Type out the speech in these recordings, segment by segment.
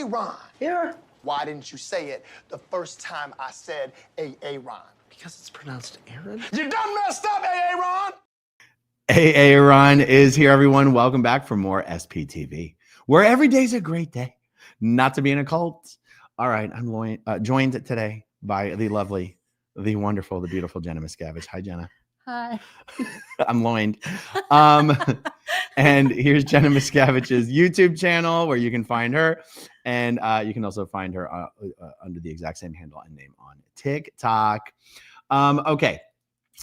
Ron. Here. Why didn't you say it the first time I said Ron? Because it's pronounced Aaron. You done messed up, Ron. Aaron is here, everyone. Welcome back for more SPTV, where every day's a great day not to be in a cult. All right, I'm joined today by the lovely, the wonderful, the beautiful Jenna Miscavige. Hi, Jenna. Hi. I'm loined. And here's Jenna Miscavige's YouTube channel where you can find her. And you can also find her under the exact same handle and name on TikTok. Okay.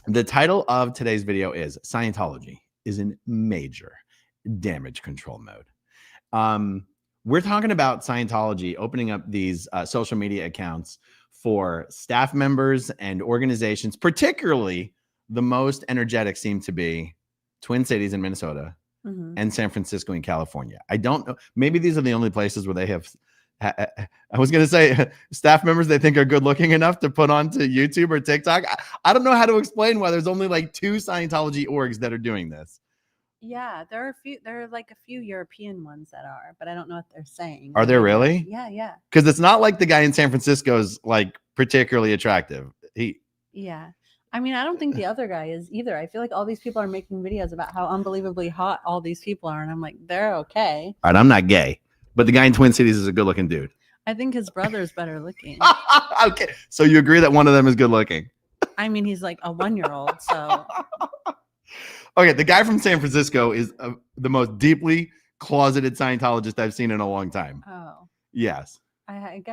The title of today's video is Scientology is in major damage control mode. We're talking about Scientology opening up these social media accounts for staff members and organizations. Particularly, the most energetic seem to be Twin Cities in Minnesota and San Francisco in California. I don't know. Maybe these are the only places where they have, I was going to say, staff members they think are good looking enough to put onto YouTube or TikTok. I don't know how to explain why there's only like 2 Scientology orgs that are doing this. Yeah, there are like a few European ones that are, but I don't know what they're saying. Are there really? Yeah. Because it's not like the guy in San Francisco is like particularly attractive. Yeah. I mean, I don't think the other guy is either. I feel like all these people are making videos about how unbelievably hot all these people are, and I'm like, they're okay. All right, I'm not gay, but the guy in Twin Cities is a good looking dude. I think his brother's better looking. Okay, so you agree that one of them is good looking? I mean, he's like a 1-year-old, so. Okay, the guy from San Francisco is the most deeply closeted Scientologist I've seen in a long time. Oh. Yes. I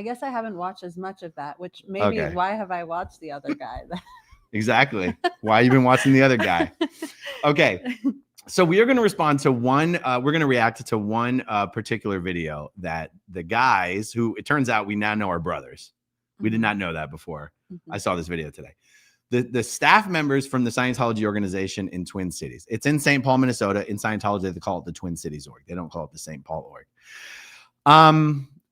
guess I haven't watched as much of that, which maybe is why have I watched the other guy? Exactly. Why you been watching the other guy? Okay. So we are going to respond to one. We're going to react to one particular video that the guys who it turns out we now know are brothers. We did not know that before. I saw this video today. The staff members from the Scientology organization in Twin Cities. It's in St. Paul, Minnesota. In Scientology, they call it the Twin Cities org. They don't call it the St. Paul org.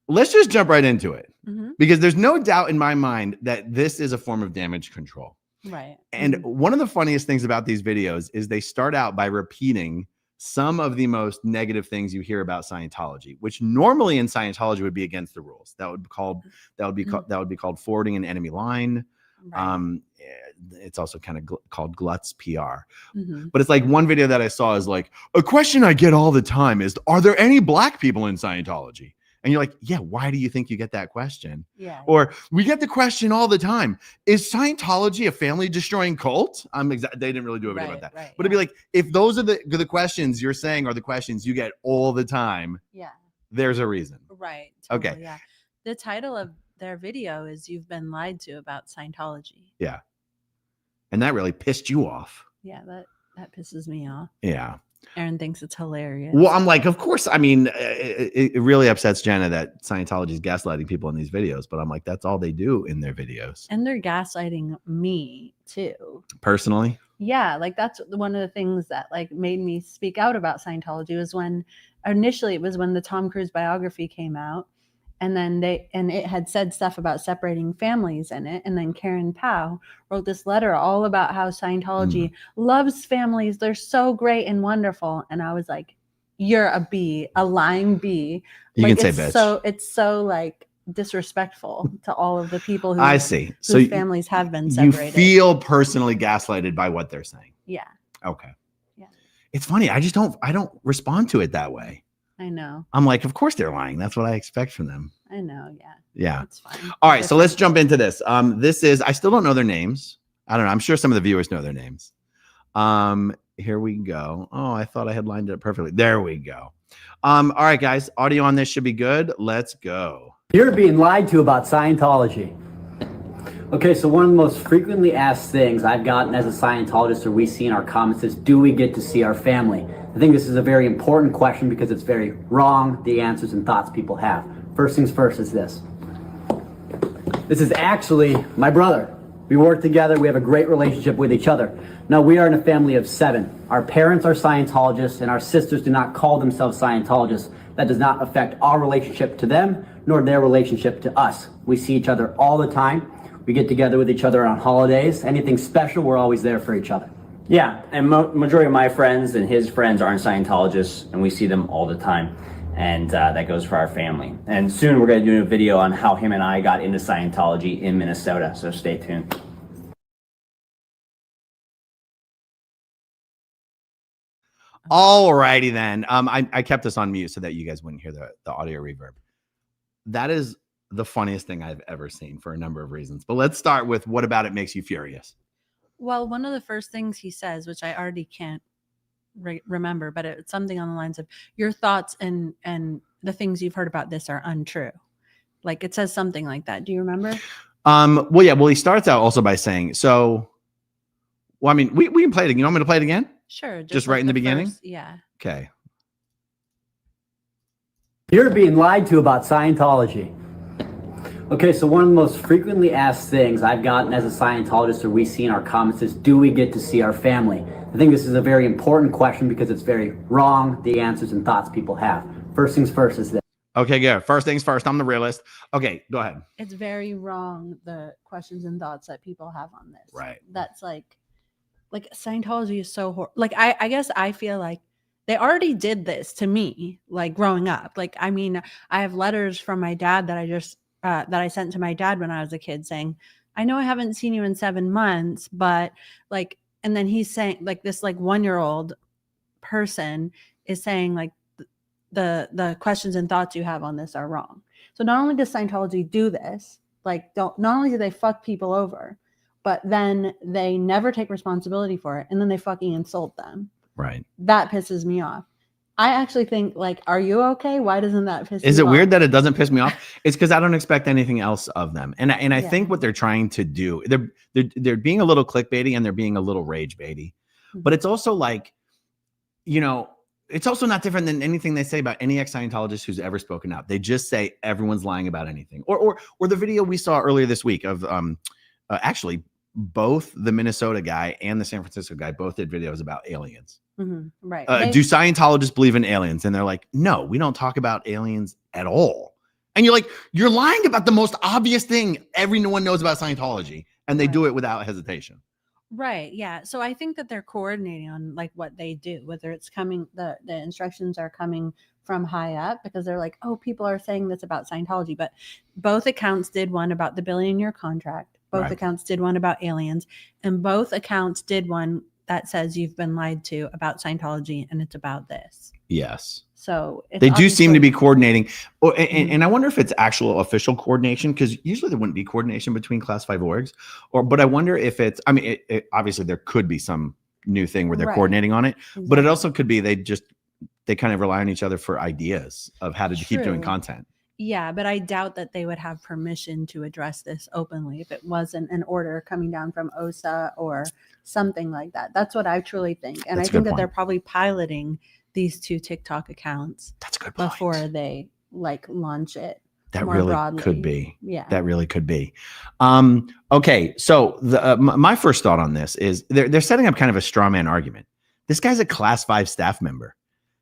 Let's just jump right into it because there's no doubt in my mind that this is a form of damage control. Right. And one of the funniest things about these videos is they start out by repeating some of the most negative things you hear about Scientology, which normally in Scientology would be against the rules. That would be called forwarding an enemy line. Right. It's also kind of called Glutz PR. But it's like one video that I saw is like, a question I get all the time is, are there any black people in Scientology? And you're like, yeah, why do you think you get that question? Yeah. Or we get the question all the time, is Scientology a family destroying cult? They didn't really do a video about that. Right, but it'd be like, if those are the questions you're saying are the questions you get all the time, there's a reason. Right. Totally, okay. Yeah. The title of their video is You've Been Lied to About Scientology. Yeah. And that really pissed you off. Yeah, that pisses me off. Yeah. Aaron thinks it's hilarious. Well, I'm like, of course. I mean, it really upsets Jenna that Scientology is gaslighting people in these videos, but I'm like, that's all they do in their videos. And they're gaslighting me too. Personally? Yeah, like that's one of the things that like made me speak out about Scientology was when initially it was when the Tom Cruise biography came out. And then it had said stuff about separating families in it. And then Karen Powell wrote this letter all about how Scientology loves families. They're so great and wonderful. And I was like, you're a bee, a lying bee. You like, can say bitch. So it's so like disrespectful to all of the people who I see. Whose families have been separated. You feel personally gaslighted by what they're saying. Yeah. Okay. Yeah. It's funny. I don't respond to it that way. I know. I'm like, of course they're lying. That's what I expect from them. I know. Yeah. Yeah. It's fine. All right. So let's jump into this. This is, I still don't know their names. I don't know. I'm sure some of the viewers know their names. Here we go. Oh, I thought I had lined it up perfectly. There we go. All right, guys. Audio on this should be good. Let's go. You're being lied to about Scientology. Okay, so one of the most frequently asked things I've gotten as a Scientologist or we see in our comments is, do we get to see our family? I think this is a very important question because it's very wrong, the answers and thoughts people have. First things first is this. This is actually my brother. We work together. We have a great relationship with each other. Now, we are in a family of 7. Our parents are Scientologists and our sisters do not call themselves Scientologists. That does not affect our relationship to them, nor their relationship to us. We see each other all the time. We get together with each other on holidays. Anything special, we're always there for each other. Yeah, and majority of my friends and his friends aren't Scientologists, and we see them all the time. and that goes for our family. And soon we're going to do a video on how him and I got into Scientology in Minnesota, so stay tuned. Alrighty then. I kept this on mute so that you guys wouldn't hear the audio reverb. That is the funniest thing I've ever seen for a number of reasons. But let's start with what about it makes you furious? Well, one of the first things he says, which I already can't remember, but it's something on the lines of your thoughts and the things you've heard about this are untrue. Like it says something like that. Do you remember? Well, yeah. Well, he starts out also by saying, so, well, I mean, we can play it again. You want me to play it again? Sure. Just right in the beginning? Yeah. Okay. You're being lied to about Scientology. Okay, so one of the most frequently asked things I've gotten as a Scientologist or we see in our comments is, do we get to see our family? I think this is a very important question because it's very wrong, the answers and thoughts people have. First things first is this. Okay, good. First things first. I'm the realist. Okay, go ahead. It's very wrong, the questions and thoughts that people have on this. Right. That's like Scientology is so like I guess I feel like they already did this to me, like growing up. Like, I mean, I have letters from my dad that I sent to my dad when I was a kid saying, I know I haven't seen you in 7 months, but like, and then he's saying like this, like 1-year-old person is saying like the questions and thoughts you have on this are wrong. So not only does Scientology do this, like not only do they fuck people over, but then they never take responsibility for it. And then they fucking insult them. Right. That pisses me off. I actually think like, are you okay? Why doesn't that piss you off? Is it weird that it doesn't piss me off? It's because I don't expect anything else of them. And I think what they're trying to do, they're being a little clickbaity and they're being a little rage baity. Mm-hmm. But it's also like, it's also not different than anything they say about any ex-Scientologist who's ever spoken out. They just say everyone's lying about anything. Or the video we saw earlier this week of actually both the Minnesota guy and the San Francisco guy both did videos about aliens. Mm-hmm. Right. Do Scientologists believe in aliens? And they're like, no, we don't talk about aliens at all. And you're like, you're lying about the most obvious thing everyone knows about Scientology. And they do it without hesitation. Right. Yeah. So I think that they're coordinating on like what they do, whether it's coming, the instructions are coming from high up because they're like, oh, people are saying this about Scientology. But both accounts did one about the $1 billion contract. Both accounts did one about aliens. And both accounts did one that says you've been lied to about Scientology and it's about this. Yes. So they do seem to be coordinating. Oh, and I wonder if it's actual official coordination, because usually there wouldn't be coordination between classified orgs. But I wonder if it's, I mean, obviously there could be some new thing where they're coordinating on it, but it also could be they kind of rely on each other for ideas of how to keep doing content. Yeah, but I doubt that they would have permission to address this openly if it wasn't an order coming down from OSA or something like that. That's what I truly think. And I think that they're probably piloting these 2 TikTok accounts. That's a good point. Before they like launch it. That more really broadly. could be. Yeah. That really could be. Okay, so my first thought on this is they're setting up kind of a straw man argument. This guy's a class 5 staff member.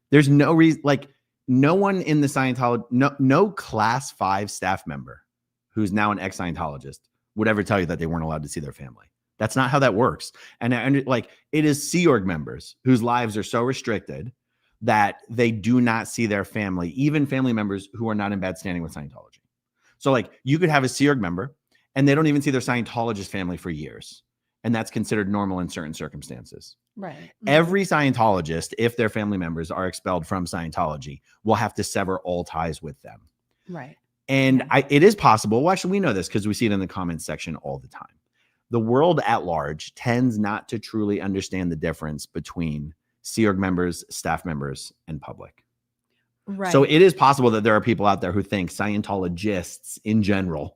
There's no reason, like, no one in the Scientology, no class 5 staff member who's now an ex-Scientologist would ever tell you that they weren't allowed to see their family. That's not how that works. And like, it is Sea Org members whose lives are so restricted that they do not see their family, even family members who are not in bad standing with Scientology. So like, you could have a Sea Org member and they don't even see their Scientologist family for years. And that's considered normal in certain circumstances. Right. Mm-hmm. Every Scientologist, if their family members are expelled from Scientology, will have to sever all ties with them. Right. And it is possible. Well, actually, we know this because we see it in the comments section all the time. The world at large tends not to truly understand the difference between Sea Org members, staff members, and public. Right. So it is possible that there are people out there who think Scientologists in general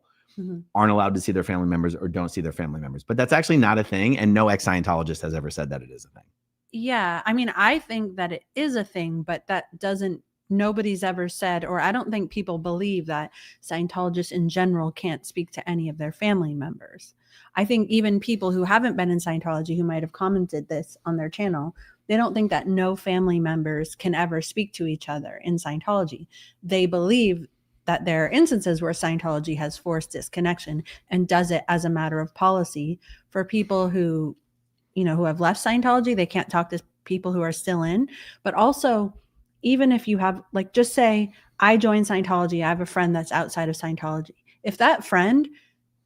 aren't allowed to see their family members or don't see their family members. But that's actually not a thing. And no ex-Scientologist has ever said that it is a thing. Yeah. I mean, I think that it is a thing, but nobody's ever said, or I don't think people believe that Scientologists in general can't speak to any of their family members. I think even people who haven't been in Scientology who might have commented this on their channel, they don't think that no family members can ever speak to each other in Scientology. They believe that there are instances where Scientology has forced disconnection and does it as a matter of policy for people who, who have left Scientology. They can't talk to people who are still in, but also even if you have, like, just say I joined Scientology, I have a friend that's outside of Scientology. If that friend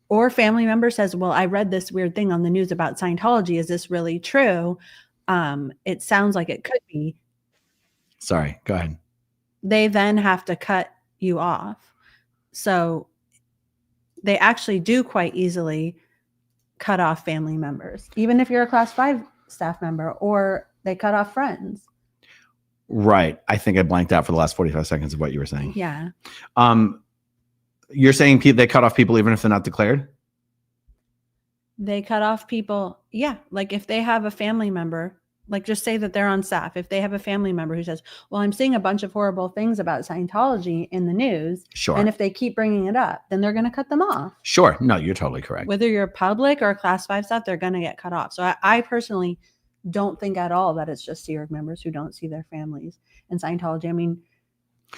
or family member says, well, I read this weird thing on the news about Scientology, is this really true? It sounds like it could be. Sorry, go ahead. They then have to cut you off. So they actually do quite easily cut off family members, even if you're a class 5 staff member, or they cut off friends. Right. I think I blanked out for the last 45 seconds of what you were saying. Yeah. You're saying they cut off people even if they're not declared? They cut off people. Yeah. Like if they have a family member, like just say that they're on staff. If they have a family member who says, well, I'm seeing a bunch of horrible things about Scientology in the news. Sure. And if they keep bringing it up, then they're going to cut them off. Sure. No, you're totally correct. Whether you're public or class 5 staff, they're going to get cut off. So I personally don't think at all that it's just Sea Org members who don't see their families in Scientology. I mean,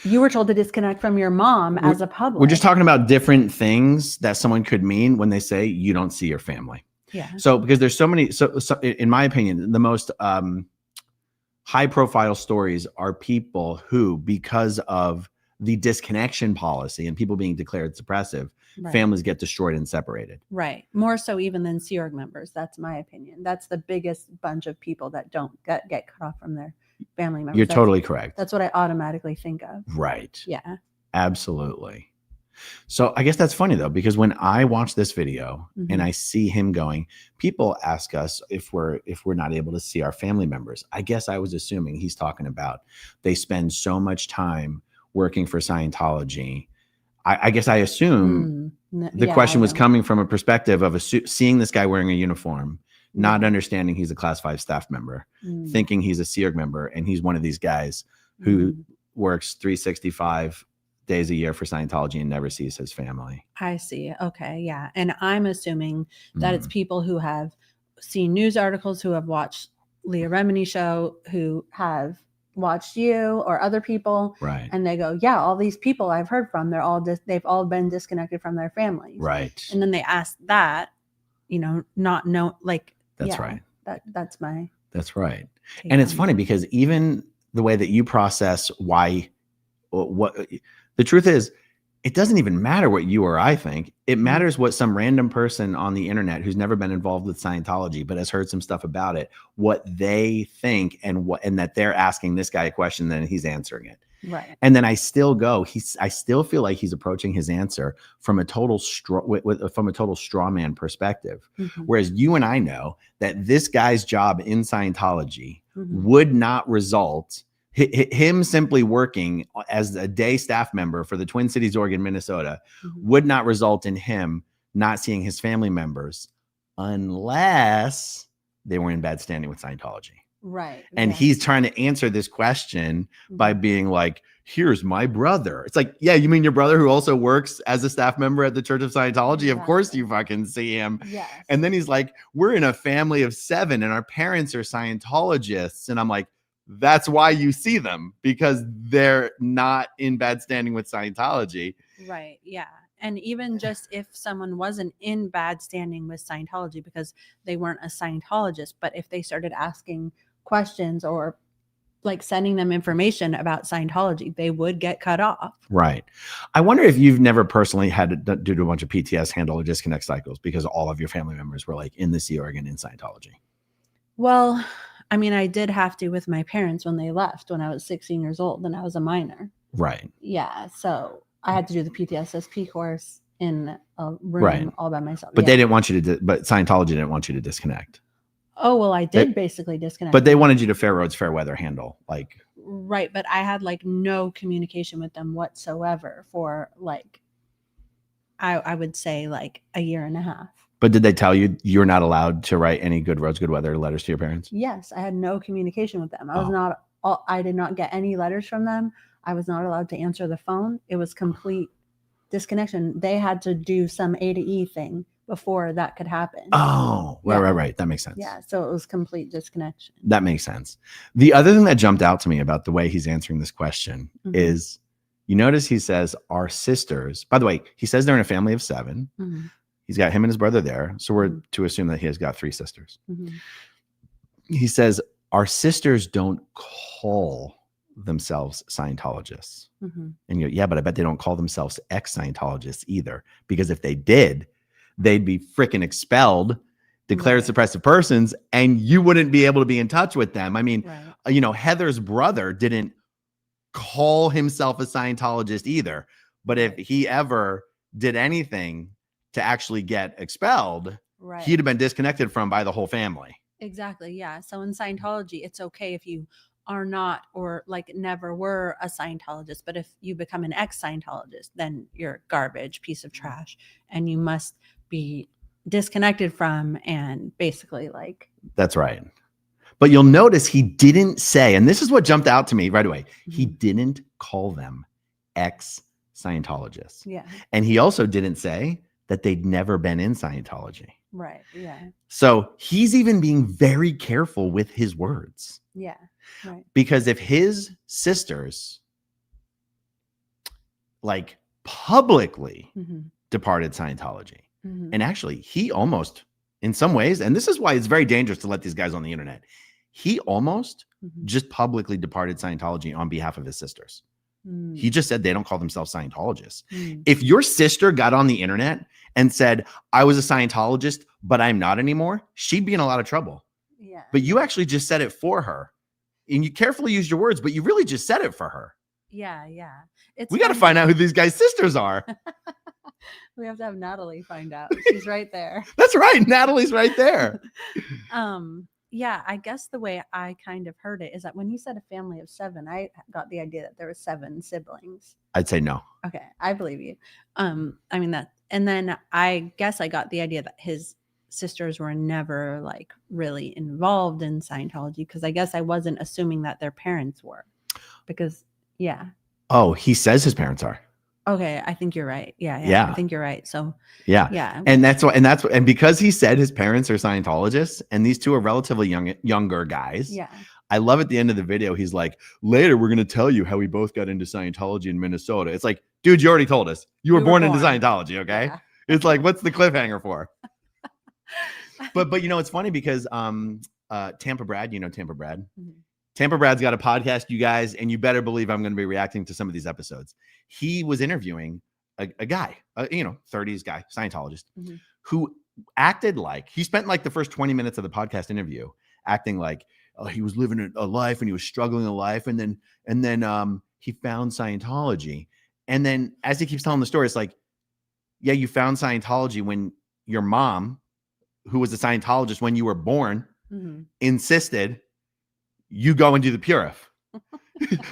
you were told to disconnect from your mom as a public. We're just talking about different things that someone could mean when they say you don't see your family. Yeah. So because there's so many, so in my opinion, the most high profile stories are people who, because of the disconnection policy and people being declared suppressive, Right. families get destroyed and separated. Right. More so even than Sea Org members. That's my opinion. That's the biggest bunch of people that don't get cut off from their family members. You're totally correct. That's what I automatically think of. Right. Yeah. Absolutely. So I guess that's funny though, because when I watch this video and I see him going, people ask us if we're not able to see our family members. I guess I was assuming he's talking about they spend so much time working for Scientology. I guess I assume the question was coming from a perspective of seeing this guy wearing a uniform, not understanding he's a class 5 staff member, thinking he's a Sea Org member, and he's one of these guys who works 365 days a year for Scientology and never sees his family. I see. Okay. Yeah. And I'm assuming that it's people who have seen news articles, who have watched Leah Remini's show, who have watched you or other people. Right. And they go, yeah, all these people I've heard from, they've all been disconnected from their families. Right. And then they ask that, not know, like, that's right. That's my. That's right. And it's funny because even the way that you process what the truth is, it doesn't even matter what you or I think. It matters what some random person on the internet who's never been involved with Scientology but has heard some stuff about it, what they think, and that they're asking this guy a question, then he's answering it. Right. And then I still feel like he's approaching his answer from a total straw man perspective. Whereas you and I know that this guy's job in Scientology would not result him simply working as a day staff member for the Twin Cities, Oregon, Minnesota would not result in him not seeing his family members unless they were in bad standing with Scientology. Right. And he's trying to answer this question by being like, here's my brother. It's like, yeah, you mean your brother who also works as a staff member at the Church of Scientology? Exactly. Of course you fucking see him. Yes. And then he's like, we're in a family of 7 and our parents are Scientologists. And I'm like, that's why you see them, because they're not in bad standing with Scientology. Right. Yeah. And even just if someone wasn't in bad standing with Scientology because they weren't a Scientologist, but if they started asking questions or like sending them information about Scientology, they would get cut off. Right. I wonder if you've never personally had to do a bunch of PTS handle or disconnect cycles because all of your family members were like in the Sea Org and in Scientology. Well, I mean, I did have to with my parents when they left when I was 16 years old and I was a minor. Right. Yeah. So I had to do the PTSSP course in a room all by myself. But they didn't want you to, but Scientology didn't want you to disconnect. Oh, well, I did basically disconnect. But they wanted you to fair roads, fair weather handle. Like. Right. But I had like no communication with them whatsoever for like, I would say like a year and a half. But did they tell you you're not allowed to write any good roads, good weather letters to your parents? Yes. I had no communication with them. I did not get any letters from them. I was not allowed to answer the phone. It was complete disconnection. They had to do some A to E thing before that could happen. Oh, right. That makes sense. Yeah. So it was complete disconnection. That makes sense. The other thing that jumped out to me about the way he's answering this question is, you notice he says our sisters, by the way, he says they're in a family of 7. He's got him and his brother there. So we're to assume that he has got 3 sisters. He says, our sisters don't call themselves Scientologists. Mhm. And you're, yeah, but I bet they don't call themselves ex-Scientologists either. Because if they did, they'd be freaking expelled, declared Right. suppressive persons, and you wouldn't be able to be in touch with them. I mean, Right. Heather's brother didn't call himself a Scientologist either. But if Right. he ever did anything to actually get expelled, Right. he'd have been disconnected from by the whole family. Exactly. Yeah. So in Scientology, it's okay if you are not or like never were a Scientologist, but if you become an ex-Scientologist, then you're garbage, piece of trash, and you must be disconnected from and basically like. That's right. But you'll notice he didn't say, and this is what jumped out to me right away. He Mhm. didn't call them ex-Scientologists. Yeah. And he also didn't say that they'd never been in Scientology. Right. Yeah. So he's even being very careful with his words. Yeah. Right. Because if his sisters like publicly Mhm. departed Scientology, Mhm. and actually he almost, in some ways, and this is why it's very dangerous to let these guys on the internet, he almost Mhm. just publicly departed Scientology on behalf of his sisters. Mm. He just said they don't call themselves Scientologists. Mm. If your sister got on the internet and said, I was a Scientologist, but I'm not anymore, she'd be in a lot of trouble. Yeah. But you actually just said it for her. And you carefully used your words, but you really just said it for her. Yeah. Yeah. It's We got to funny. find out who these guys' sisters are. We have to have Natalie find out. She's right there. That's right. Natalie's right there. Yeah, I guess the way I kind of heard it is that when he said a family of 7, I got the idea that there were 7 siblings. I'd say no. Okay, I believe you. I mean that, and then I guess I got the idea that his sisters were never like really involved in Scientology because I guess I wasn't assuming that their parents were, because yeah. Oh, he says his parents are. Okay, I think you're right. Yeah. Yeah. I think you're right. So yeah. And because he said his parents are Scientologists, and these two are relatively younger guys. Yeah. I love at the end of the video, he's like, later we're going to tell you how we both got into Scientology in Minnesota. It's like, dude, you already told us. You were born into Scientology, okay? Yeah. It's like, what's the cliffhanger for? But it's funny because Tampa Brad, Tampa Brad. Mhm. Tampa Brad's got a podcast, you guys, and you better believe I'm going to be reacting to some of these episodes. He was interviewing a guy, 30s guy, Scientologist, Mhm. who acted like, he spent like the first 20 minutes of the podcast interview acting like he was living a life and he was struggling a life. And then he found Scientology. And then as he keeps telling the story, it's like, yeah, you found Scientology when your mom, who was a Scientologist when you were born, Mhm. insisted you go and do the Purif.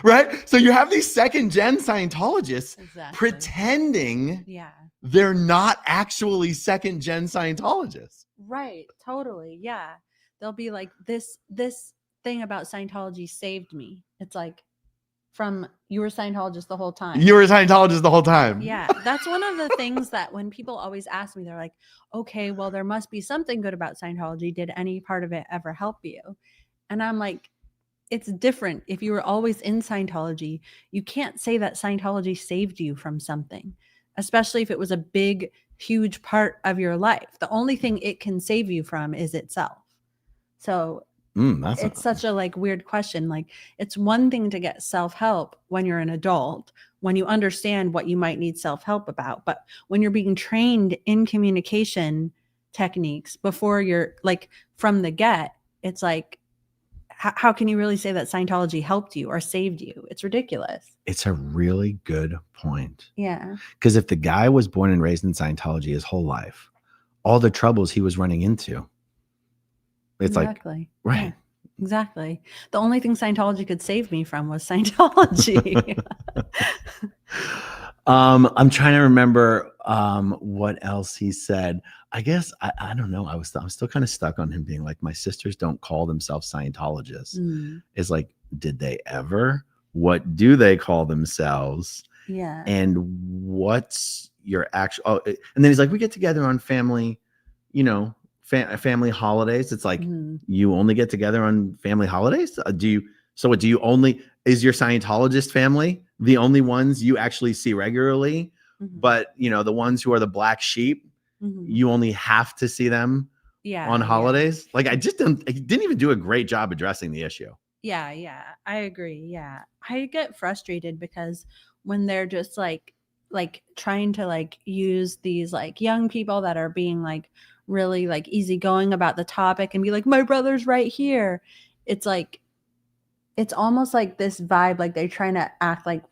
Right? So you have these second-gen Scientologists Exactly. pretending Yeah. they're not actually second-gen Scientologists. Right. Totally. Yeah. They'll be like, this thing about Scientology saved me. It's like, from you were Scientologist the whole time. You were a Scientologist the whole time. Yeah. That's one of the things that when people always ask me, they're like, okay, well, there must be something good about Scientology. Did any part of it ever help you? And I'm like, it's different. If you were always in Scientology, you can't say that Scientology saved you from something, especially if it was a big, huge part of your life. The only thing it can save you from is itself. So it's such a like weird question. Like, it's one thing to get self-help when you're an adult, when you understand what you might need self-help about. But when you're being trained in communication techniques before you're like from the get, it's like, how can you really say that Scientology helped you or saved you? It's ridiculous. It's a really good point. Yeah. Because if the guy was born and raised in Scientology his whole life, all the troubles he was running into, it's exactly. like, right. Yeah, exactly. The only thing Scientology could save me from was Scientology. I'm trying to remember what else he said. I guess I don't know. I'm still kind of stuck on him being like, my sisters don't call themselves Scientologists. It's like, did they ever? What do they call themselves? Yeah. And what's your actual? And then he's like, we get together on family, family holidays. It's like, you only get together on family holidays? Do you only, is your Scientologist family the only ones you actually see regularly? But the ones who are the black sheep, you only have to see them on holidays. Like, he didn't even do a great job addressing the issue. Yeah, I agree. Yeah. I get frustrated because when they're just like trying to like use these like young people that are being like really like easygoing about the topic and be like, my brother's right here. It's like it's almost like this vibe, like they're trying to act like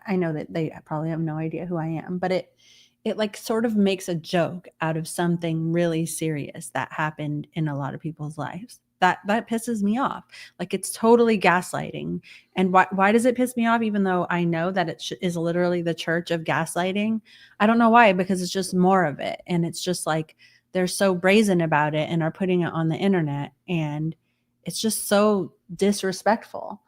I know that they probably have no idea who I am, but it like sort of makes a joke out of something really serious that happened in a lot of people's lives. That pisses me off. Like it's totally gaslighting. And why does it piss me off even though I know that it is literally the church of gaslighting? I don't know why, because it's just more of it, and it's just like they're so brazen about it and are putting it on the internet, and it's just so disrespectful.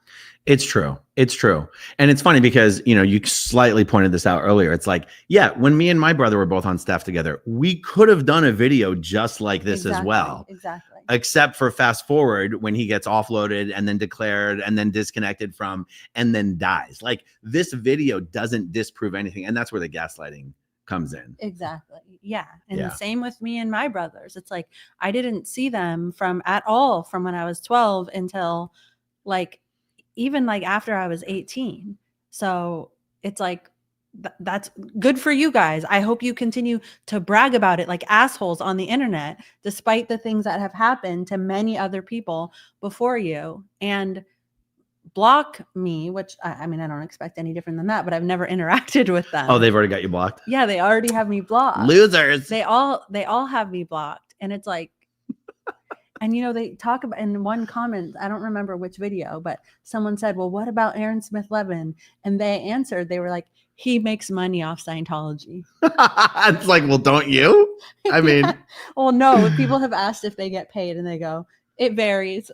It's true. It's true. And it's funny because, you slightly pointed this out earlier. It's like, yeah, when me and my brother were both on staff together, we could have done a video just like this as well. Exactly. Except for fast forward when he gets offloaded and then declared and then disconnected from and then dies. Like this video doesn't disprove anything. And that's where the gaslighting comes in. Exactly. Yeah. And Yeah. same with me and my brothers. It's like I didn't see them from when I was 12 until like even like after I was 18. So it's like that's good for you guys. I hope you continue to brag about it like assholes on the internet, despite the things that have happened to many other people before you, and block me, which I mean, I don't expect any different than that, but I've never interacted with them. Oh, they've already got you blocked? Yeah, they already have me blocked. Losers. They all have me blocked. And it's like, and they talk about in one comment, I don't remember which video, but someone said, well, what about Aaron Smith Levin? And they answered, they were like, he makes money off Scientology. It's like, well, don't you? I mean, yeah. Well, no, people have asked if they get paid and they go, it varies.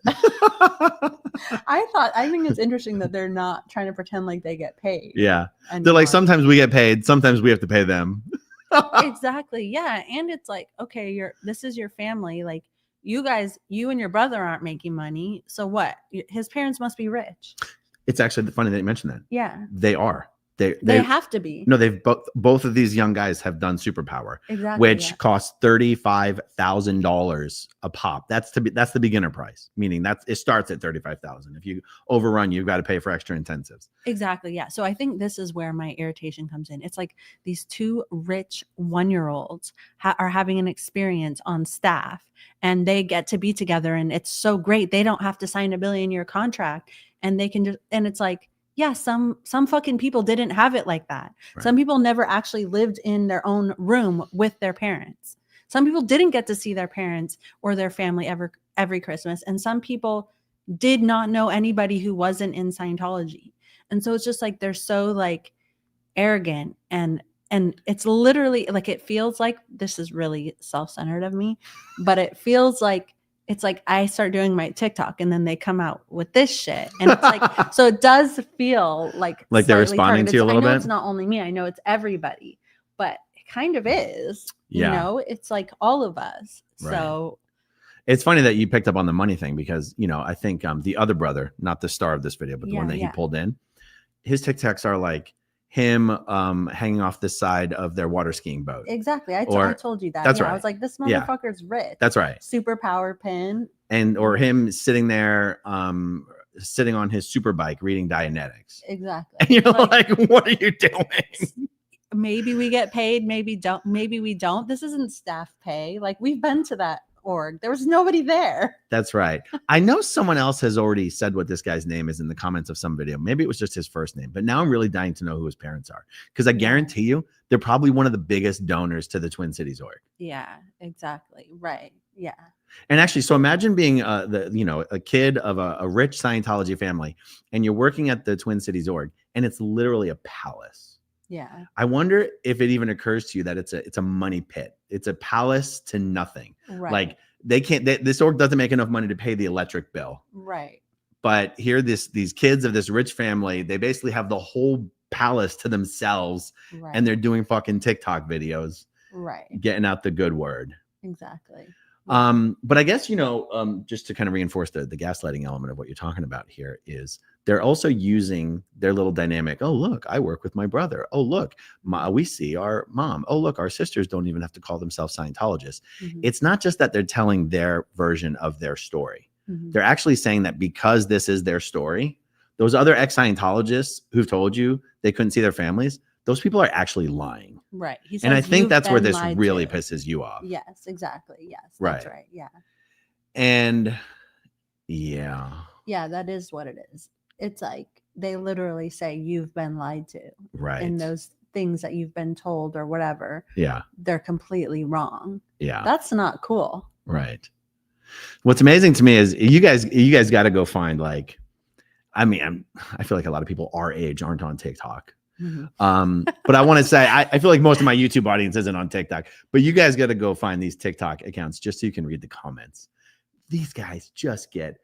I think it's interesting that they're not trying to pretend like they get paid. Yeah. anymore. They're like, sometimes we get paid, sometimes we have to pay them. Exactly. Yeah. And it's like, okay, this is your family. Like you and your brother aren't making money. So what? His parents must be rich. It's actually funny that you mentioned that. Yeah. They are. They have to be. No, they've both of these young guys have done Superpower, exactly, which costs $35,000 a pop. That's the beginner price, meaning it starts at $35,000. If you overrun, you've got to pay for extra intensives. Exactly. Yeah. So I think this is where my irritation comes in. It's like these two rich 1-year-olds are having an experience on staff, and they get to be together, and it's so great. They don't have to sign a $1 billion contract, and they can just. And it's like. Yeah, some fucking people didn't have it like that. Right. Some people never actually lived in their own room with their parents. Some people didn't get to see their parents or their family every Christmas. And some people did not know anybody who wasn't in Scientology. And so it's just like they're so like arrogant and it's literally like it feels like this is really self-centered of me, but it feels like it's like I start doing my TikTok and then they come out with this shit. And it's like, so it does feel like they're responding to you a little bit. I know it's not only me. I know it's everybody, but it kind of is, it's like all of us. Right. So it's funny that you picked up on the money thing because, I think the other brother, not the star of this video, but the one that he pulled in, his TikToks are like him hanging off the side of their water skiing boat. Exactly. I told you that. That's right. I was like, this motherfucker's rich. That's right. Superpower pin. Or him sitting there, sitting on his super bike reading Dianetics. Exactly. And you're like, what are you doing? Maybe we get paid. Maybe we don't. This isn't staff pay. Like we've been to that org. There was nobody there. That's right. I know someone else has already said what this guy's name is in the comments of some video. Maybe it was just his first name, but now I'm really dying to know who his parents are because I guarantee you they're probably one of the biggest donors to the Twin Cities org. Yeah, exactly. Right. Yeah. And actually, so imagine being a kid of a rich Scientology family and you're working at the Twin Cities org and it's literally a palace. Yeah. I wonder if it even occurs to you that it's a money pit. It's a palace to nothing. Right. Like this org doesn't make enough money to pay the electric bill. Right. But here, these kids of this rich family, they basically have the whole palace to themselves, and they're doing fucking TikTok videos, getting out the good word. Exactly. But I guess, just to kind of reinforce the gaslighting element of what you're talking about here is they're also using their little dynamic. Oh, look, I work with my brother. Oh, look, we see our mom. Oh, look, our sisters don't even have to call themselves Scientologists. Mm-hmm. It's not just that they're telling their version of their story. Mhm. they're actually saying that because this is their story, those other ex-Scientologists who've told you they couldn't see their families, those people are actually lying. Right. He says, And I think "You've that's where been this lied really to." pisses you off. Yes, exactly. Yes, Right. that's right. Yeah. And yeah. Yeah, that is what it is. It's like they literally say you've been lied to. Right. And those things that you've been told or whatever, Yeah. they're completely wrong. Yeah. That's not cool. Right. What's amazing to me is you guys got to go find, like, I mean, I feel like a lot of people our age aren't on TikTok. But I want to say, I feel like most of my YouTube audience isn't on TikTok, but you guys got to go find these TikTok accounts just so you can read the comments. These guys just get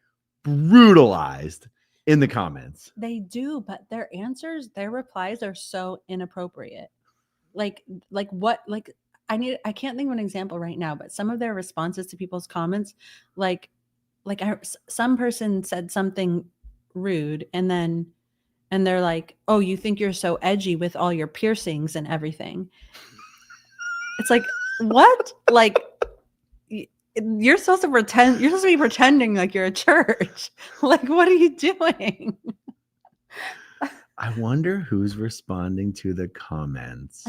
brutalized in the comments. They do, but their answers, their replies are so inappropriate. Like what, like I can't think of an example right now, but some of their responses to people's comments, some person said something rude and they're like, "Oh, you think you're so edgy with all your piercings and everything." It's like, what? Like, you're supposed to pretend, you're supposed to be pretending like you're a church. Like, what are you doing? I wonder who's responding to the comments.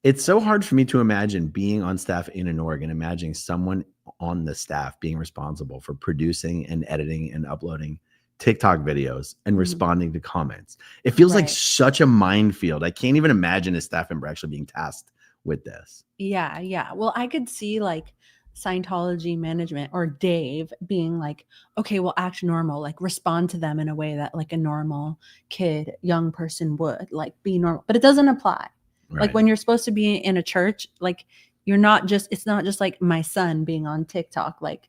It's so hard for me to imagine being on staff in an org and imagining someone on the staff being responsible for producing and editing and uploading TikTok videos and responding to comments. It feels like such a minefield. I can't even imagine a staff member actually being tasked with this. Yeah, yeah. Well, I could see like Scientology management or Dave being like, okay, well, act normal, like respond to them in a way that like a normal kid, young person would, like be normal. But it doesn't apply. Right. Like when you're supposed to be in a church, like you're not just, it's not just like my son being on TikTok, like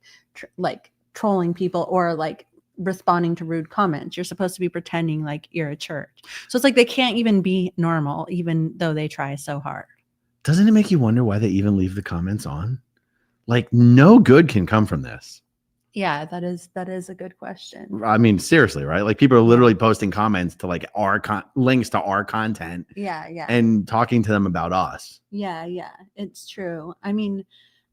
trolling people or like responding to rude comments. You're supposed to be pretending like you're a church. So it's like they can't even be normal, even though they try so hard. Doesn't it make you wonder why they even leave the comments on? Like, no good can come from this. Yeah, that is a good question. I mean, seriously, right? Like people are literally posting comments to like our links to our content. Yeah. And talking to them about us. Yeah, it's true. I mean,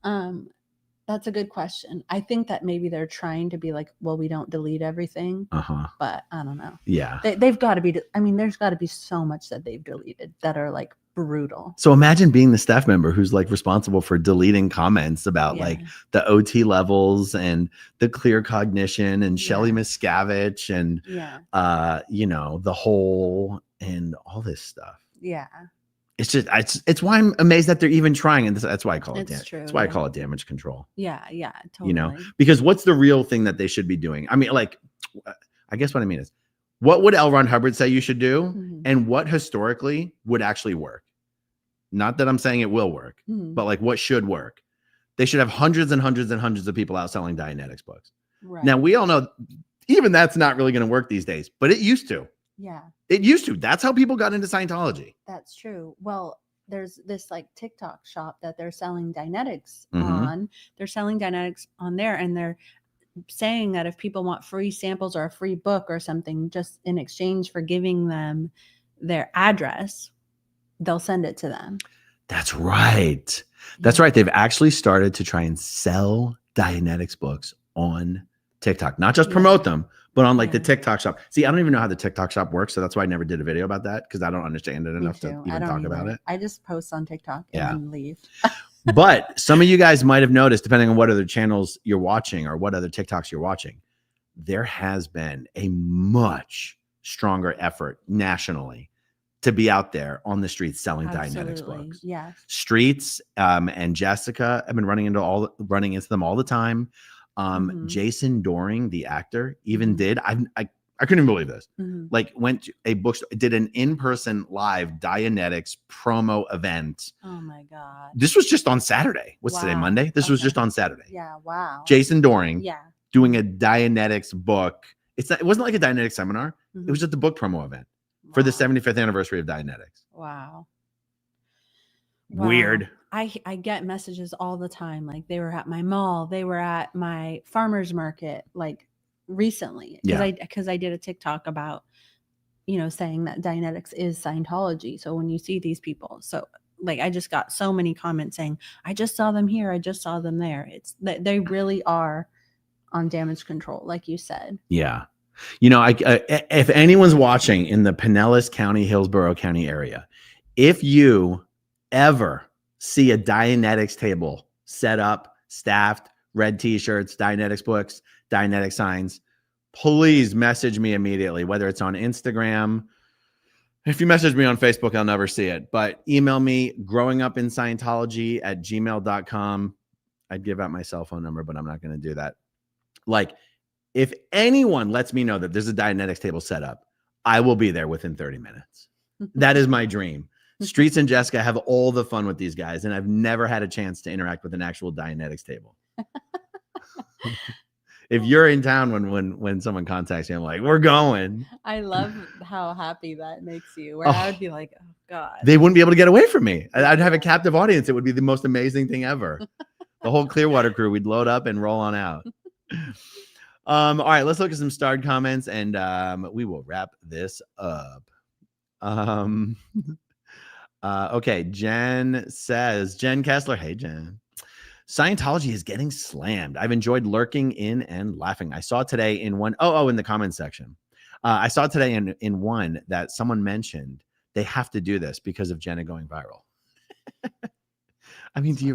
that's a good question. I think that maybe they're trying to be like, well, we don't delete everything, but I don't know. Yeah. They've got to be, I mean, there's got to be so much that they've deleted that are like brutal. So imagine being the staff member who's like responsible for deleting comments about like the OT levels and the clear cognition and Shelly Miscavige and you know, the whole and all this stuff. Yeah. It's just it's why I'm amazed that they're even trying, and that's why I call it true. That's why I call it damage control. Yeah, totally. You know, because what's the real thing that they should be doing? I mean, like, I guess what I mean is, what would L. Ron Hubbard say you should do, and what historically would actually work? Not that I'm saying it will work, but like what should work? They should have hundreds and hundreds and hundreds of people out selling Dianetics books. Right. Now we all know even that's not really going to work these days, but it used to. Yeah. It used to. That's how people got into Scientology. That's true. Well, there's this like TikTok shop that they're selling Dianetics on. They're selling Dianetics on there, and they're saying that if people want free samples or a free book or something, just in exchange for giving them their address, they'll send it to them. That's right. That's right. They've actually started to try and sell Dianetics books on TikTok, not just promote them, but on like the TikTok shop. See, I don't even know how the TikTok shop works. So that's why I never did a video about that, because I don't understand it enough to even talk about it. I just post on TikTok and then leave. But some of you guys might have noticed, depending on what other channels you're watching or what other TikToks you're watching, there has been a much stronger effort nationally to be out there on the streets selling Dianetics books. Yes. Streets and Jessica have been running into them all the time. Jason Doring, the actor, even did. I couldn't even believe this. Like went to a bookstore, did an in-person live Dianetics promo event. Oh my God. This was just on Saturday. What's today, Monday? This was just on Saturday. Yeah. Wow. Jason Doring doing a Dianetics book. It wasn't like a Dianetics seminar. It was just a book promo event for the 75th anniversary of Dianetics. Wow. Weird. I get messages all the time. Like they were at my mall, they were at my farmer's market, like recently, because I did a TikTok about, you know, saying that Dianetics is Scientology. So when you see these people, so like I just got so many comments saying, I just saw them here, I just saw them there. It's that they really are on damage control, like you said. Yeah. You know, if anyone's watching in the Pinellas County, Hillsborough County area, if you ever see a Dianetics table set up, staffed, red t-shirts, Dianetics books, Dianetic signs, please message me immediately, whether it's on Instagram. If you message me on Facebook, I'll never see it, but email me growingupinscientology@gmail.com. I'd give out my cell phone number, but I'm not going to do that. Like, if anyone lets me know that there's a Dianetics table set up, I will be there within 30 minutes. That is my dream. Streets and Jessica have all the fun with these guys, and I've never had a chance to interact with an actual Dianetics table. If you're in town when someone contacts you, I'm like, we're going. I love how happy that makes you, where I would be like, oh God. They wouldn't be able to get away from me. I'd have a captive audience. It would be the most amazing thing ever. The whole Clearwater crew, we'd load up and roll on out. All right, let's look at some starred comments, and we will wrap this up. Okay, Jen Kessler. Hey, Jen. Scientology is getting slammed. I've enjoyed lurking in and laughing. I saw today in one, in the comments section. I saw today in one that someone mentioned they have to do this because of Jenna going viral. I mean, do you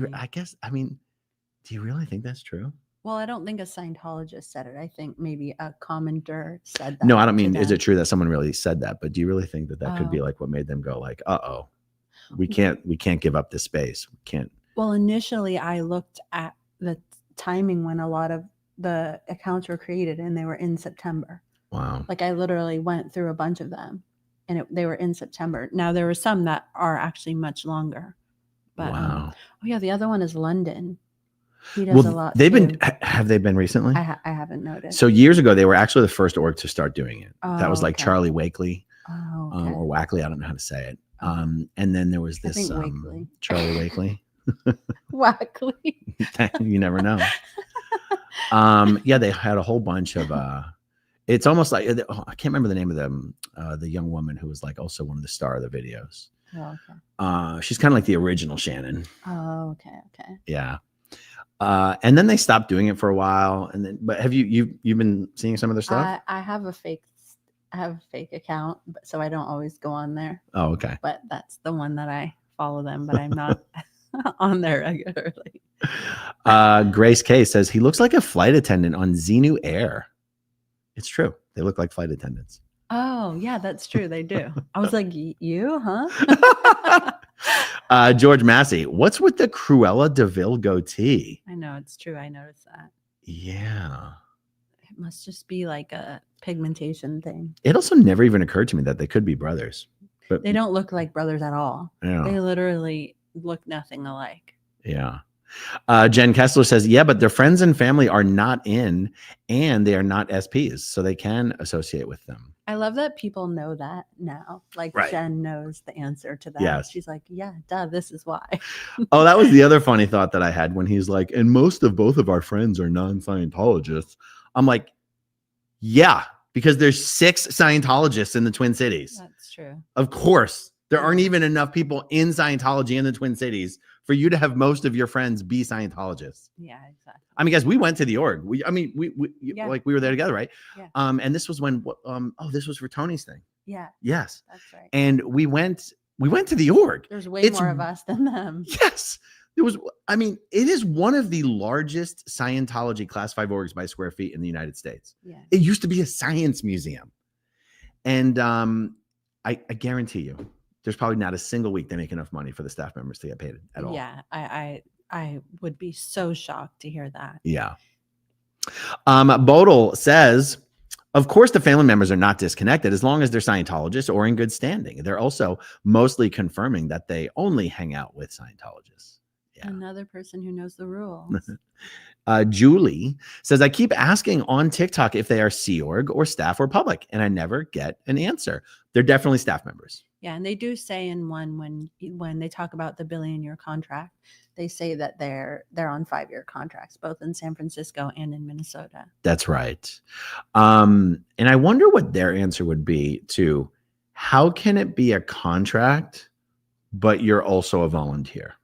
really think that's true? Well, I don't think a Scientologist said it. I think maybe a commenter said that. No, I don't mean, is it true that someone really said that? But do you really think that could be like what made them go like, we can't give up this space. We can't. Well, initially I looked at the timing when a lot of the accounts were created, and they were in September. Wow. Like I literally went through a bunch of them, and they were in September. Now there were some that are actually much longer. But wow. The other one is London. He does a lot. Have they been recently? I haven't noticed. So years ago, they were actually the first org to start doing it. That was like okay. Charlie Wakely, okay. or Wackley. I don't know how to say it. And then there was this Charlie Wakely. Wackley. You never know. They had a whole bunch of. It's almost like I can't remember the name of them. The young woman who was like also one of the star of the videos. Oh, okay. She's kind of like the original Shannon. Oh, okay. Yeah. And then they stopped doing it for a while. And then, but have you've been seeing some of their stuff? I have a fake account, so I don't always go on there. Oh, okay. But that's the one that I follow them, but I'm not on there regularly. Grace K says he looks like a flight attendant on Xenu Air. It's true. They look like flight attendants. Oh, yeah, that's true. They do. I was like, you, huh? George Massey, what's with the Cruella DeVille goatee? I know, it's true. I noticed that. Yeah. It must just be like a pigmentation thing. It also never even occurred to me that they could be brothers. But they don't look like brothers at all. Yeah. They literally look nothing alike. Yeah. Jen Kessler says, yeah, but their friends and family are not in, and they are not SPs, so they can associate with them. I love that people know that now. Like right. Jen knows the answer to that. Yes. She's like, yeah, duh, this is why. Oh, that was the other funny thought that I had when he's like, and both of our friends are non-Scientologists. I'm like, yeah, because there's 6 Scientologists in the Twin Cities. That's true. Of course. There aren't even enough people in Scientology in the Twin Cities for you to have most of your friends be Scientologists. Yeah, exactly. I mean, guys, we went to the org. We were there together, right? Yeah. And this was when, this was for Tony's thing. Yeah. Yes. That's right. And we went to the org. There's way more of us than them. Yes. It is one of the largest Scientology class 5 orgs by square feet in the United States. Yeah. It used to be a science museum. And I guarantee you, there's probably not a single week they make enough money for the staff members to get paid at all. Yeah, I would be so shocked to hear that. Yeah. Bodel says, of course, the family members are not disconnected as long as they're Scientologists or in good standing. They're also mostly confirming that they only hang out with Scientologists. Yeah. Another person who knows the rules. Julie says, I keep asking on TikTok if they are Sea Org or staff or public, and I never get an answer. They're definitely staff members. Yeah, and they do say in one when they talk about the billion-year contract, they say that they're on 5-year contracts, both in San Francisco and in Minnesota. That's right. And I wonder what their answer would be to how can it be a contract, but you're also a volunteer?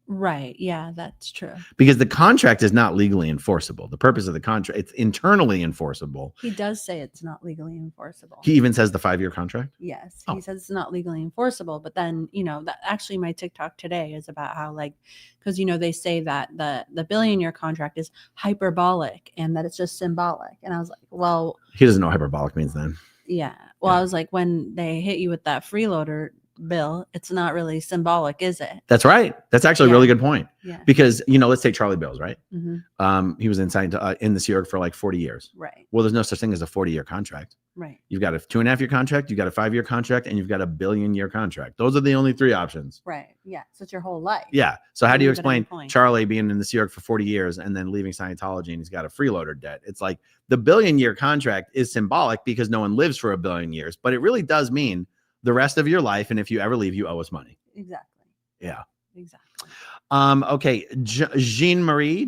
Right. Yeah, that's true. because the contract is not legally enforceable. The purpose of the contract, it's internally enforceable. He does say it's not legally enforceable. He even says the 5-year contract. Yes, Oh. he says it's not legally enforceable, but then, that actually my TikTok today is about how, like, because they say that the billion-year contract is hyperbolic and that it's just symbolic. And I was like, well, He doesn't know what hyperbolic means then. yeah. Well, Yeah. I was like, when they hit you with that freeloader bill, it's not really symbolic, is it? That's right. That's actually a really good point. Yeah. Because, let's take Charlie Bills, right? Mm-hmm. He was in the Sea Org for like 40 years. Right. Well, there's no such thing as a 40-year contract. Right. You've got a 2.5-year contract, you've got a 5-year contract, and you've got a billion-year contract. Those are the only 3 options. Right. Yeah. So it's your whole life. Yeah. So how do you Leave it at any explain point. Charlie being in the Sea Org for 40 years and then leaving Scientology and he's got a freeloader debt? It's like the billion-year contract is symbolic because no one lives for a billion years, but it really does mean the rest of your life. And if you ever leave, you owe us money. Exactly. Yeah. Exactly. Okay. Jean Marie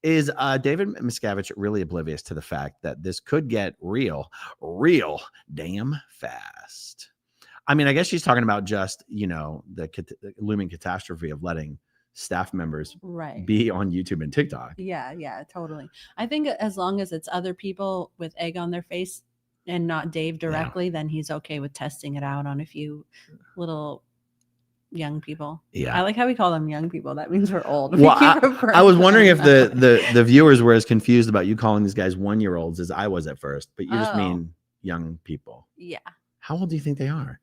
is David Miscavige really oblivious to the fact that this could get real damn fast? I mean, I guess she's talking about just, the looming catastrophe of letting staff members Right. be on YouTube and TikTok. Yeah, totally. I think as long as it's other people with egg on their face and not Dave directly, then he's okay with testing it out on a few little young people. Yeah. I like how we call them young people. That means we're old. Well, We I was wondering if keep the viewers were as confused about you calling these guys 1-year-olds as I was at first, but you just Oh. mean young people. Yeah. How old do you think they are?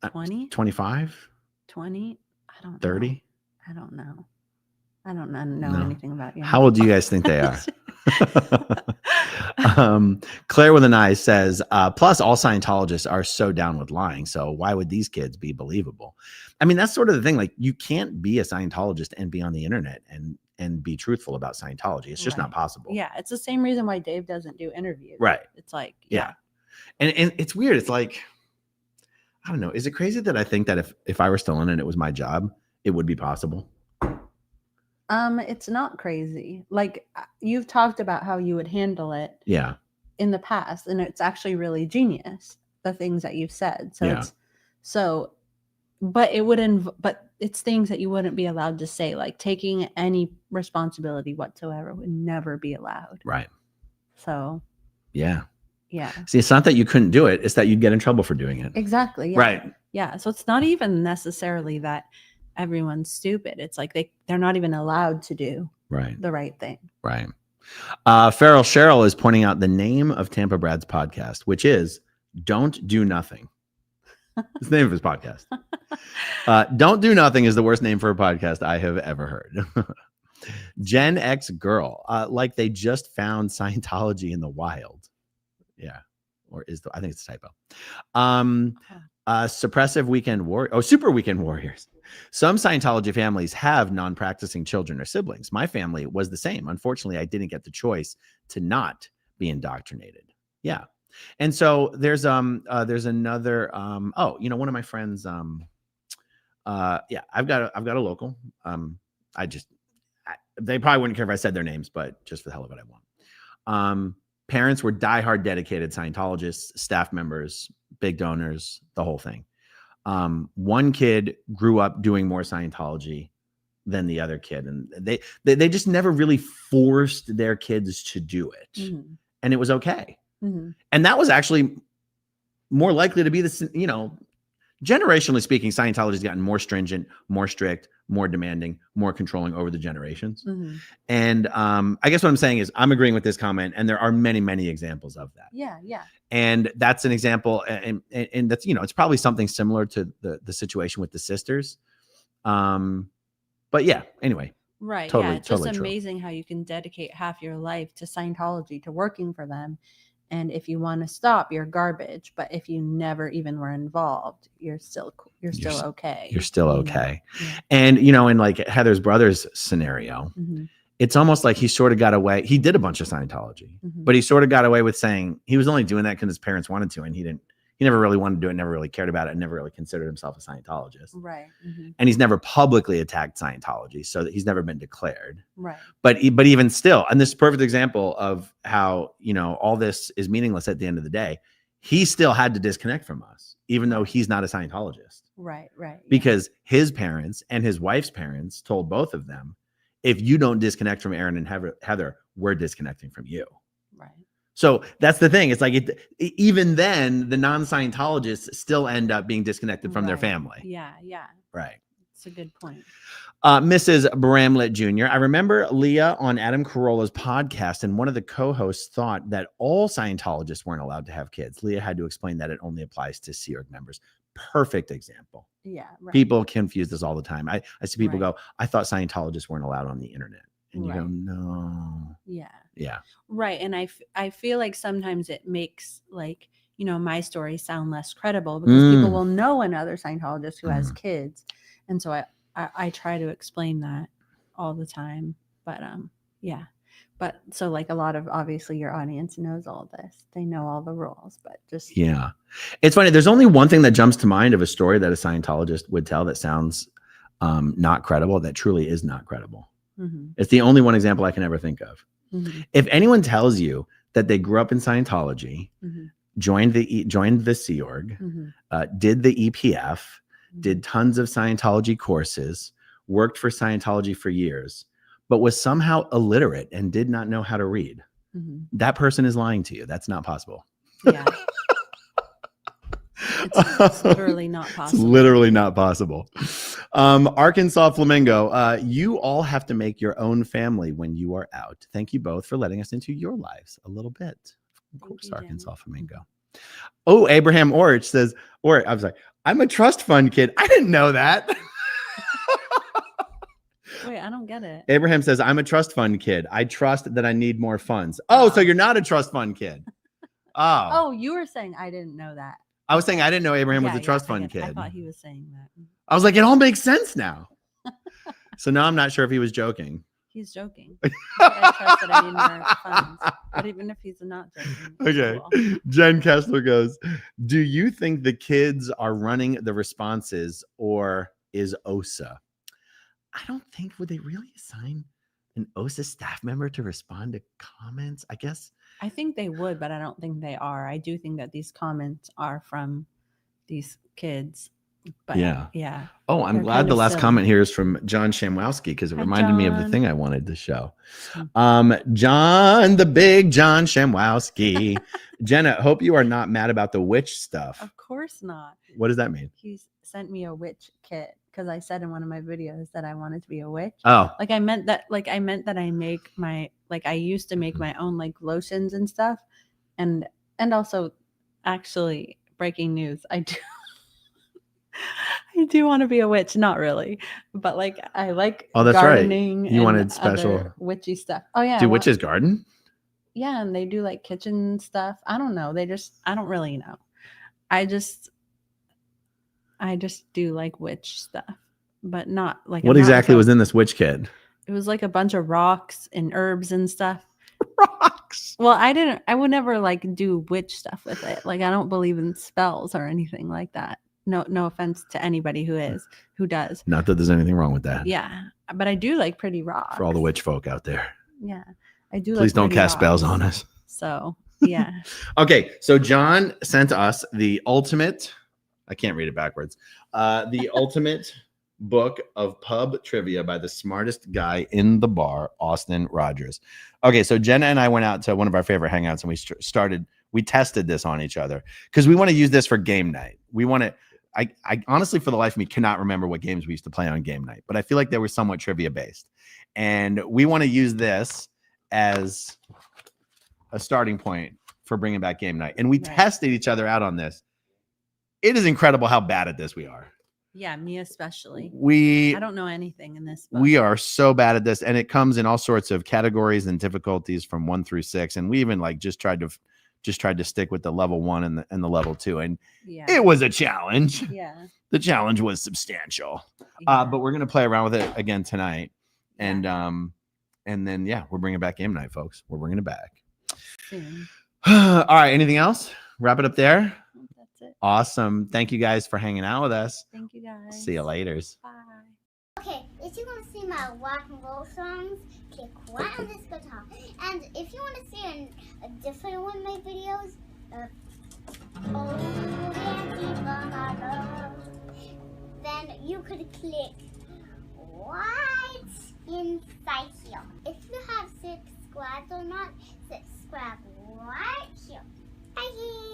20? 25? 20? I don't know. 30? I don't know. I don't know No. anything about young How old do you guys think they are? Claire with an eye says, plus all Scientologists are so down with lying. So why would these kids be believable? I mean, that's sort of the thing. Like, you can't be a Scientologist and be on the internet and be truthful about Scientology. It's just not possible. Yeah. It's the same reason why Dave doesn't do interviews. Right. It's like, Yeah. And it's weird. It's like, I don't know. Is it crazy that I think that if I were still in it, it was my job, it would be possible? It's not crazy. Like, you've talked about how you would handle it Yeah. in the past, and it's actually really genius, the things that you've said. So Yeah. but it wouldn't, but it's things that you wouldn't be allowed to say, like taking any responsibility whatsoever would never be allowed. Right. So Yeah. yeah, See, it's not that you couldn't do it. It's that you'd get in trouble for doing it. exactly. Yeah. Right. Yeah. So it's not even necessarily that everyone's stupid. It's like they're not even allowed to do Right. the right thing. Right. Farrell Cheryl is pointing out the name of Tampa Brad's podcast, which is Don't Do Nothing. It's the name of his podcast. Don't Do Nothing is the worst name for a podcast I have ever heard. Gen X Girl, like they just found Scientology in the wild. Yeah. Or I think it's a typo. Suppressive Weekend Warrior. Oh, Super Weekend Warriors. Some Scientology families have non-practicing children or siblings. My family was the same. Unfortunately, I didn't get the choice to not be indoctrinated. Yeah. And so there's another one of my friends I've got a local they probably wouldn't care if I said their names, but just for the hell of it I want. Parents were diehard dedicated Scientologists, staff members, big donors, the whole thing. One kid grew up doing more Scientology than the other kid, and they just never really forced their kids to do it. Mm-hmm. And it was okay. Mm-hmm. And that was actually more likely to be generationally speaking, Scientology has gotten more stringent, more strict, more demanding, more controlling over the generations. Mm-hmm. And I guess what I'm saying is I'm agreeing with this comment, and there are many, many examples of that. Yeah. And that's an example, and that's, it's probably something similar to the situation with the sisters. But yeah, anyway. Right. Totally, yeah. It's totally just true. amazing how you can dedicate half your life to Scientology, to working for them. And if you want to stop, you're garbage. But if you never even were involved, you're still okay. You're still okay. Yeah. And, in like Heather's brother's scenario, Mm-hmm. it's almost like he sort of got away. He did a bunch of Scientology, Mm-hmm. but he sort of got away with saying he was only doing that because his parents wanted to. And he never really wanted to do it, never really cared about it, and never really considered himself a Scientologist. Right. Mm-hmm. And he's never publicly attacked Scientology, so that he's never been declared. Right. But even still, and this is a perfect example of how, all this is meaningless at the end of the day. he still had to disconnect from us, even though he's not a Scientologist. Right. Yeah. Because his parents and his wife's parents told both of them, if you don't disconnect from Aaron and Heather, we're disconnecting from you. Right. So that's the thing. It's like even then, the non-Scientologists still end up being disconnected from their family. Yeah. Right. It's a good point. Mrs. Bramlett Jr. I remember Leah on Adam Carolla's podcast, and one of the co-hosts thought that all Scientologists weren't allowed to have kids. Leah had to explain that it only applies to Sea Org members. Perfect example. Yeah. Right. People confuse this all the time. I see people go, I thought Scientologists weren't allowed on the internet. And you go, no. Yeah. Right. And I feel like sometimes it makes like, my story sound less credible because people will know another Scientologist who has kids. And so I try to explain that all the time. But yeah. But so like a lot of obviously your audience knows all this. They know all the rules, but just yeah. It's funny. There's only one thing that jumps to mind of a story that a Scientologist would tell that sounds not credible, that truly is not credible. It's the only one example I can ever think of. If anyone tells you that they grew up in Scientology, joined the Sea Org, did the EPF, did tons of Scientology courses, worked for Scientology for years, but was somehow illiterate and did not know how to read, that person is lying to you. That's not possible. Yeah. It's literally not possible. It's literally not possible. Arkansas Flamingo, you all have to make your own family when you are out. Thank you both for letting us into your lives a little bit. Of course, Arkansas Flamingo. Oh, Abraham Orich says, I'm sorry, I'm a trust fund kid. I didn't know that. Wait, I don't get it. Abraham says, I'm a trust fund kid. I trust that I need more funds. Oh, so you're not a trust fund kid. Oh, you were saying I didn't know that. I was saying I didn't know Abraham was a trust fund kid. I thought he was saying that. I was like, it all makes sense now. So now I'm not sure if he was joking. He's joking. I trust that I need more funds. But even if he's not joking. Okay. Cool. Jen Kessler goes, do you think the kids are running the responses or is OSA? I don't think, would they really assign an OSA staff member to respond to comments? I guess. I think they would, but I don't think they are. I do think that these comments are from these kids. But yeah. Oh, I'm glad the last comment here is from John Shamwowski because it reminded me of the thing I wanted to show. John, the big John Shamwowski. Jenna, hope you are not mad about the witch stuff. Of course not. What does that mean? He sent me a witch kit because I said in one of my videos that I wanted to be a witch. Oh, I meant that I make my, I used to make my own lotions and stuff. And also actually breaking news, I do want to be a witch. Not really, but I like that's gardening. Right. You wanted special witchy stuff. Oh yeah. Do witches garden? Yeah, and they do kitchen stuff. I don't know. I don't really know. I just do witch stuff, but not What exactly was in this witch kit? It was a bunch of rocks and herbs and stuff. Rocks. Well, I would never do witch stuff with it. I don't believe in spells or anything like that. No offense to anybody who does. Not that there's anything wrong with that. Yeah, but I do pretty rocks. For all the witch folk out there. Yeah, I do. Please don't cast spells on us. So yeah. Okay, so John sent us the ultimate. I can't read it backwards. The ultimate book of pub trivia by the smartest guy in the bar, Austin Rogers. Okay, so Jenna and I went out to one of our favorite hangouts and we tested this on each other because we want to use this for game night. We want to. I honestly, for the life of me, cannot remember what games we used to play on game night, but I feel like they were somewhat trivia based. And we want to use this as a starting point for bringing back game night. And we tested each other out on this. It is incredible how bad at this we are. Yeah, me especially. I don't know anything in this book. We are so bad at this. And it comes in all sorts of categories and difficulties from 1 through 6. And we even just tried to stick with the level 1 and the level 2. And it was a challenge. Yeah. The challenge was substantial. But we're going to play around with it again tonight. And then, we're bringing back game night, folks. We're bringing it back. Soon. All right. Anything else? Wrap it up there. That's it. Awesome. Thank you guys for hanging out with us. Thank you guys. See you later. Bye. Okay, if you want to see my rock and roll songs, click right on this guitar. And if you want to see a different one of my videos, Oh, dancing for my love. Then you could click right inside here. If you have subscribed or not, subscribe right here. Bye.